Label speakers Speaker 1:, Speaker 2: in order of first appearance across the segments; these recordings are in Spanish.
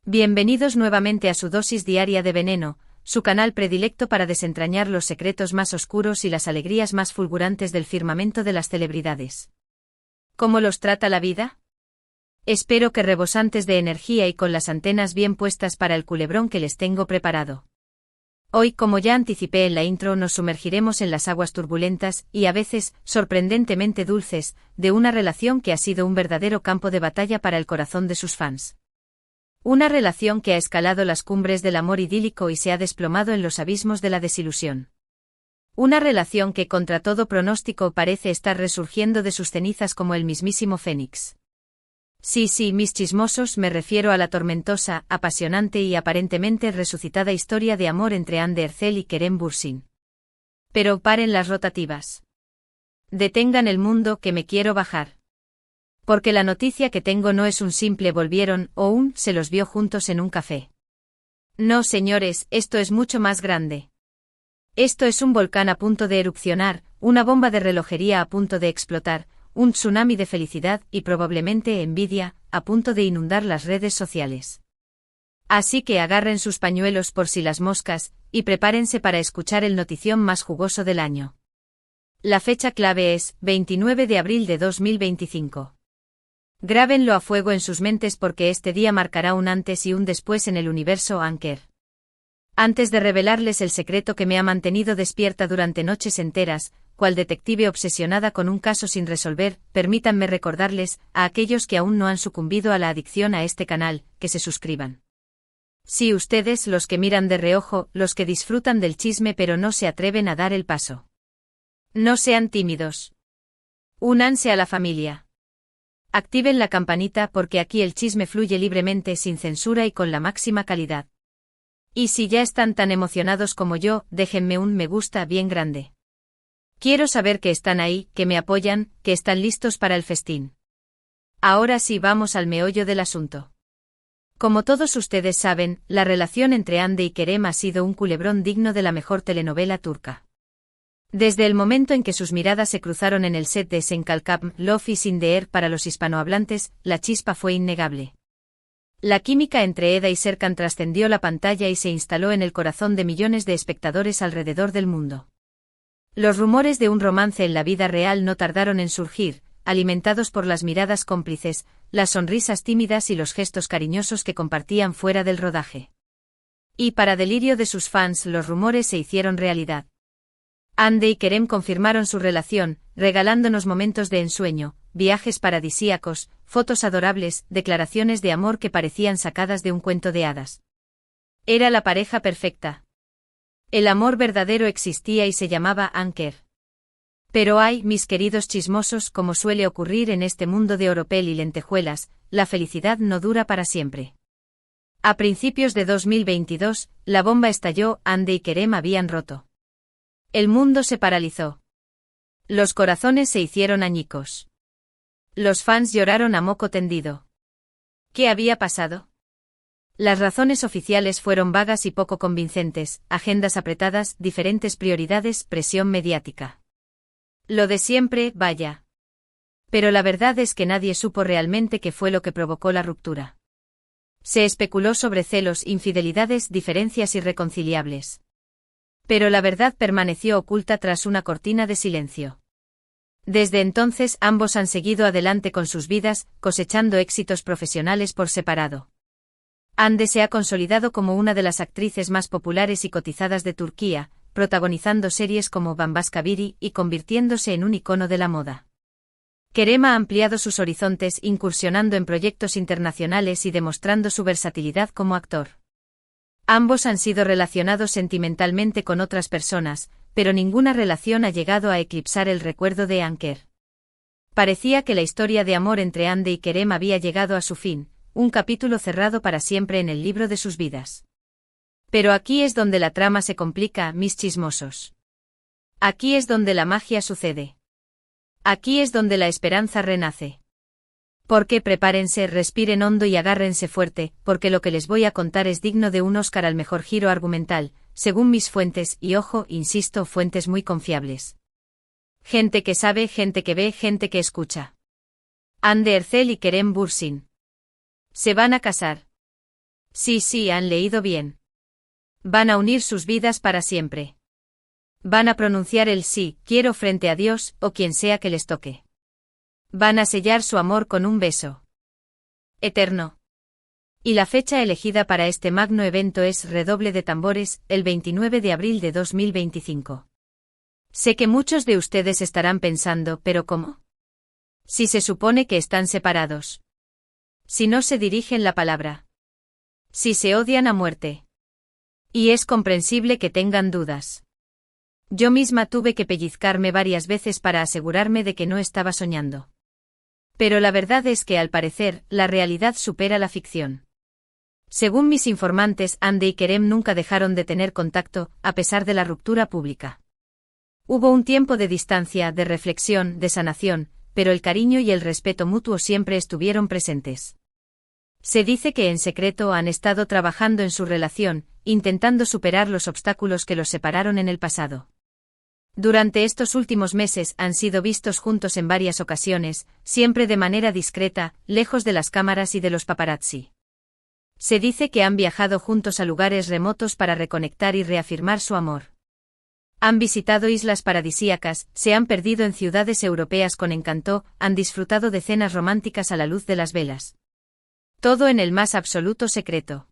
Speaker 1: Bienvenidos nuevamente a su dosis diaria de veneno, su canal predilecto para desentrañar los secretos más oscuros y las alegrías más fulgurantes del firmamento de las celebridades. ¿Cómo los trata la vida? Espero que rebosantes de energía y con las antenas bien puestas para el culebrón que les tengo preparado. Hoy, como ya anticipé en la intro, nos sumergiremos en las aguas turbulentas y a veces, sorprendentemente dulces, de una relación que ha sido un verdadero campo de batalla para el corazón de sus fans. Una relación que ha escalado las cumbres del amor idílico y se ha desplomado en los abismos de la desilusión. Una relación que contra todo pronóstico parece estar resurgiendo de sus cenizas como el mismísimo Fénix. Sí, mis chismosos, me refiero a la tormentosa, apasionante y aparentemente resucitada historia de amor entre Hande Erçel y Kerem Bürsin. Pero paren las rotativas. Detengan el mundo, que me quiero bajar. Porque la noticia que tengo no es un simple volvieron o un se los vio juntos en un café. No, señores, esto es mucho más grande. Esto es un volcán a punto de erupcionar, una bomba de relojería a punto de explotar, un tsunami de felicidad y probablemente envidia, a punto de inundar las redes sociales. Así que agarren sus pañuelos por si las moscas, y prepárense para escuchar el notición más jugoso del año. La fecha clave es 29 de abril de 2025. Grábenlo a fuego en sus mentes porque este día marcará un antes y un después en el universo Anker. Antes de revelarles el secreto que me ha mantenido despierta durante noches enteras, cual detective obsesionada con un caso sin resolver, permítanme recordarles, a aquellos que aún no han sucumbido a la adicción a este canal, que se suscriban. Sí, ustedes, los que miran de reojo, los que disfrutan del chisme pero no se atreven a dar el paso. No sean tímidos. Únanse a la familia. Activen la campanita porque aquí el chisme fluye libremente, sin censura y con la máxima calidad. Y si ya están tan emocionados como yo, déjenme un me gusta bien grande. Quiero saber que están ahí, que me apoyan, que están listos para el festín. Ahora sí, vamos al meollo del asunto. Como todos ustedes saben, la relación entre Hande y Kerem ha sido un culebrón digno de la mejor telenovela turca. Desde el momento en que sus miradas se cruzaron en el set de Senkalkam, Love is in the air para los hispanohablantes, la chispa fue innegable. La química entre Eda y Serkan trascendió la pantalla y se instaló en el corazón de millones de espectadores alrededor del mundo. Los rumores de un romance en la vida real no tardaron en surgir, alimentados por las miradas cómplices, las sonrisas tímidas y los gestos cariñosos que compartían fuera del rodaje. Y para delirio de sus fans, los rumores se hicieron realidad. Hande y Kerem confirmaron su relación, regalándonos momentos de ensueño, viajes paradisíacos, fotos adorables, declaraciones de amor que parecían sacadas de un cuento de hadas. Era la pareja perfecta. El amor verdadero existía y se llamaba Anker. Pero ay, mis queridos chismosos, como suele ocurrir en este mundo de oropel y lentejuelas, la felicidad no dura para siempre. A principios de 2022, la bomba estalló, Hande y Kerem habían roto. El mundo se paralizó. Los corazones se hicieron añicos. Los fans lloraron a moco tendido. ¿Qué había pasado? Las razones oficiales fueron vagas y poco convincentes, agendas apretadas, diferentes prioridades, presión mediática. Lo de siempre, vaya. Pero la verdad es que nadie supo realmente qué fue lo que provocó la ruptura. Se especuló sobre celos, infidelidades, diferencias irreconciliables. Pero la verdad permaneció oculta tras una cortina de silencio. Desde entonces ambos han seguido adelante con sus vidas, cosechando éxitos profesionales por separado. Hande se ha consolidado como una de las actrices más populares y cotizadas de Turquía, protagonizando series como Bambaşka Biri y convirtiéndose en un icono de la moda. Kerem ha ampliado sus horizontes, incursionando en proyectos internacionales y demostrando su versatilidad como actor. Ambos han sido relacionados sentimentalmente con otras personas, pero ninguna relación ha llegado a eclipsar el recuerdo de Anker. Parecía que la historia de amor entre Hande y Kerem había llegado a su fin, un capítulo cerrado para siempre en el libro de sus vidas. Pero aquí es donde la trama se complica, mis chismosos. Aquí es donde la magia sucede. Aquí es donde la esperanza renace. Porque prepárense, respiren hondo y agárrense fuerte, porque lo que les voy a contar es digno de un Oscar al mejor giro argumental, según mis fuentes, y ojo, insisto, fuentes muy confiables. Gente que sabe, gente que ve, gente que escucha. Hande Erçel y Kerem Bürsin. Se van a casar. Sí, han leído bien. Van a unir sus vidas para siempre. Van a pronunciar el sí, quiero frente a Dios, o quien sea que les toque. Van a sellar su amor con un beso eterno. Y la fecha elegida para este magno evento es, redoble de tambores, el 29 de abril de 2025. Sé que muchos de ustedes estarán pensando, ¿pero cómo? Si se supone que están separados. Si no se dirigen la palabra. Si se odian a muerte. Y es comprensible que tengan dudas. Yo misma tuve que pellizcarme varias veces para asegurarme de que no estaba soñando. Pero la verdad es que, al parecer, la realidad supera la ficción. Según mis informantes, Hande y Kerem nunca dejaron de tener contacto, a pesar de la ruptura pública. Hubo un tiempo de distancia, de reflexión, de sanación, pero el cariño y el respeto mutuo siempre estuvieron presentes. Se dice que en secreto han estado trabajando en su relación, intentando superar los obstáculos que los separaron en el pasado. Durante estos últimos meses han sido vistos juntos en varias ocasiones, siempre de manera discreta, lejos de las cámaras y de los paparazzi. Se dice que han viajado juntos a lugares remotos para reconectar y reafirmar su amor. Han visitado islas paradisíacas, se han perdido en ciudades europeas con encanto, han disfrutado de cenas románticas a la luz de las velas. Todo en el más absoluto secreto.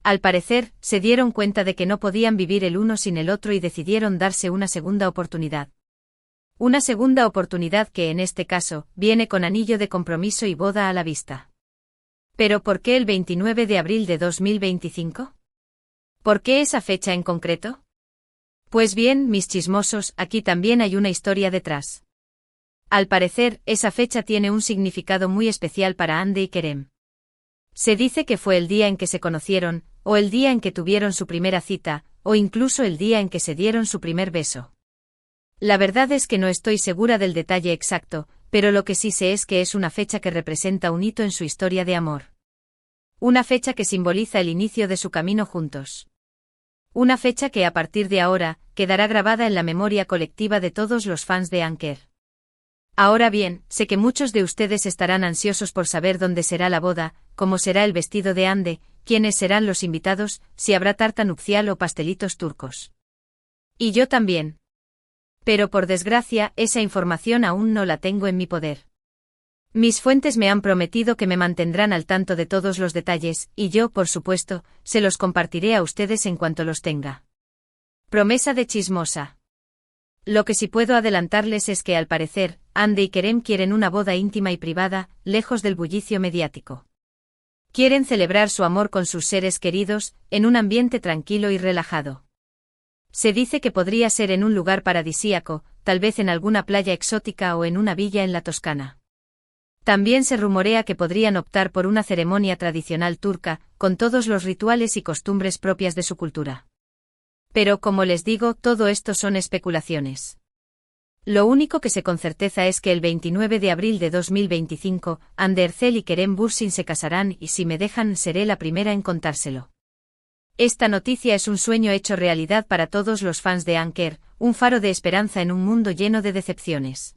Speaker 1: Al parecer, se dieron cuenta de que no podían vivir el uno sin el otro y decidieron darse una segunda oportunidad. Una segunda oportunidad que, en este caso, viene con anillo de compromiso y boda a la vista. ¿Pero por qué el 29 de abril de 2025? ¿Por qué esa fecha en concreto? Pues bien, mis chismosos, aquí también hay una historia detrás. Al parecer, esa fecha tiene un significado muy especial para Hande y Kerem. Se dice que fue el día en que se conocieron, o el día en que tuvieron su primera cita, o incluso el día en que se dieron su primer beso. La verdad es que no estoy segura del detalle exacto, pero lo que sí sé es que es una fecha que representa un hito en su historia de amor. Una fecha que simboliza el inicio de su camino juntos. Una fecha que, a partir de ahora, quedará grabada en la memoria colectiva de todos los fans de Anker. Ahora bien, sé que muchos de ustedes estarán ansiosos por saber dónde será la boda, cómo será el vestido de Hande, quiénes serán los invitados, si habrá tarta nupcial o pastelitos turcos. Y yo también. Pero por desgracia, esa información aún no la tengo en mi poder. Mis fuentes me han prometido que me mantendrán al tanto de todos los detalles, y yo, por supuesto, se los compartiré a ustedes en cuanto los tenga. Promesa de chismosa. Lo que sí puedo adelantarles es que, al parecer, Hande y Kerem quieren una boda íntima y privada, lejos del bullicio mediático. Quieren celebrar su amor con sus seres queridos, en un ambiente tranquilo y relajado. Se dice que podría ser en un lugar paradisíaco, tal vez en alguna playa exótica o en una villa en la Toscana. También se rumorea que podrían optar por una ceremonia tradicional turca, con todos los rituales y costumbres propias de su cultura. Pero, como les digo, todo esto son especulaciones. Lo único que sé con certeza es que el 29 de abril de 2025, Hande Erçel y Kerem Bürsin se casarán y, si me dejan, seré la primera en contárselo. Esta noticia es un sueño hecho realidad para todos los fans de Anker, un faro de esperanza en un mundo lleno de decepciones.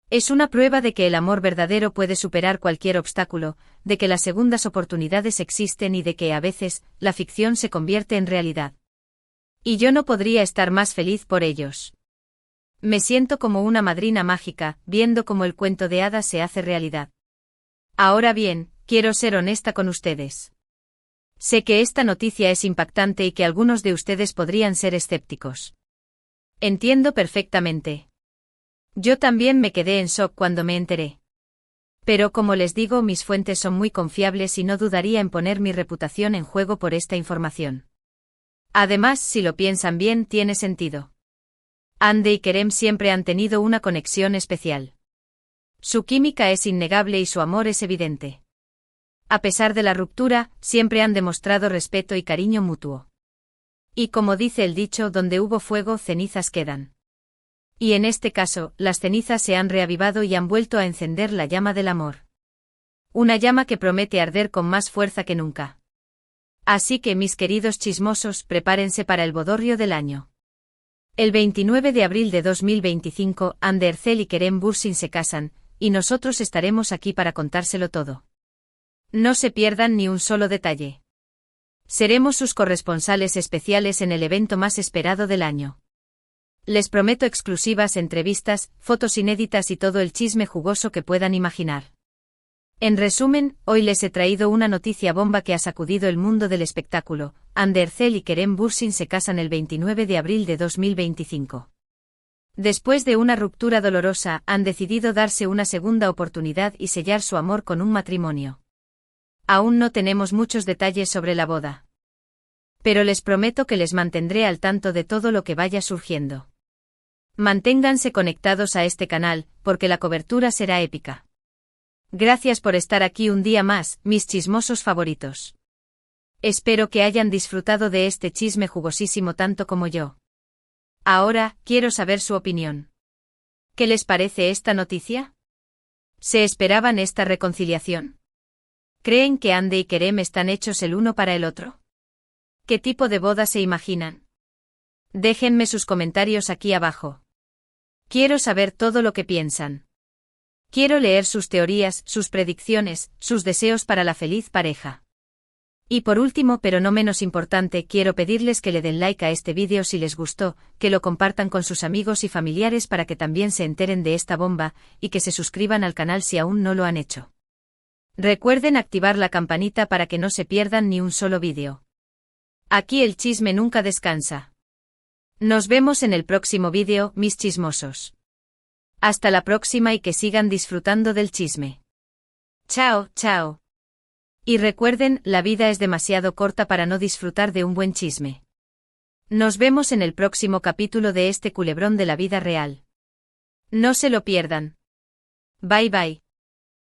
Speaker 1: Es una prueba de que el amor verdadero puede superar cualquier obstáculo, de que las segundas oportunidades existen y de que, a veces, la ficción se convierte en realidad. Y yo no podría estar más feliz por ellos. Me siento como una madrina mágica, viendo cómo el cuento de hadas se hace realidad. Ahora bien, quiero ser honesta con ustedes. Sé que esta noticia es impactante y que algunos de ustedes podrían ser escépticos. Entiendo perfectamente. Yo también me quedé en shock cuando me enteré. Pero, como les digo, mis fuentes son muy confiables y no dudaría en poner mi reputación en juego por esta información. Además, si lo piensan bien, tiene sentido. Hande y Kerem siempre han tenido una conexión especial. Su química es innegable y su amor es evidente. A pesar de la ruptura, siempre han demostrado respeto y cariño mutuo. Y como dice el dicho, donde hubo fuego, cenizas quedan. Y en este caso, las cenizas se han reavivado y han vuelto a encender la llama del amor. Una llama que promete arder con más fuerza que nunca. Así que, mis queridos chismosos, prepárense para el bodorrio del año. El 29 de abril de 2025, Hande Erçel y Kerem Bürsin se casan, y nosotros estaremos aquí para contárselo todo. No se pierdan ni un solo detalle. Seremos sus corresponsales especiales en el evento más esperado del año. Les prometo exclusivas entrevistas, fotos inéditas y todo el chisme jugoso que puedan imaginar. En resumen, hoy les he traído una noticia bomba que ha sacudido el mundo del espectáculo. Hande Erçel y Kerem Bürsin se casan el 29 de abril de 2025. Después de una ruptura dolorosa, han decidido darse una segunda oportunidad y sellar su amor con un matrimonio. Aún no tenemos muchos detalles sobre la boda. Pero les prometo que les mantendré al tanto de todo lo que vaya surgiendo. Manténganse conectados a este canal, porque la cobertura será épica. Gracias por estar aquí un día más, mis chismosos favoritos. Espero que hayan disfrutado de este chisme jugosísimo tanto como yo. Ahora, quiero saber su opinión. ¿Qué les parece esta noticia? ¿Se esperaban esta reconciliación? ¿Creen que Hande y Kerem están hechos el uno para el otro? ¿Qué tipo de boda se imaginan? Déjenme sus comentarios aquí abajo. Quiero saber todo lo que piensan. Quiero leer sus teorías, sus predicciones, sus deseos para la feliz pareja. Y por último, pero no menos importante, quiero pedirles que le den like a este vídeo si les gustó, que lo compartan con sus amigos y familiares para que también se enteren de esta bomba, y que se suscriban al canal si aún no lo han hecho. Recuerden activar la campanita para que no se pierdan ni un solo vídeo. Aquí el chisme nunca descansa. Nos vemos en el próximo vídeo, mis chismosos. Hasta la próxima y que sigan disfrutando del chisme. Chao, chao. Y recuerden, la vida es demasiado corta para no disfrutar de un buen chisme. Nos vemos en el próximo capítulo de este culebrón de la vida real. No se lo pierdan. Bye bye.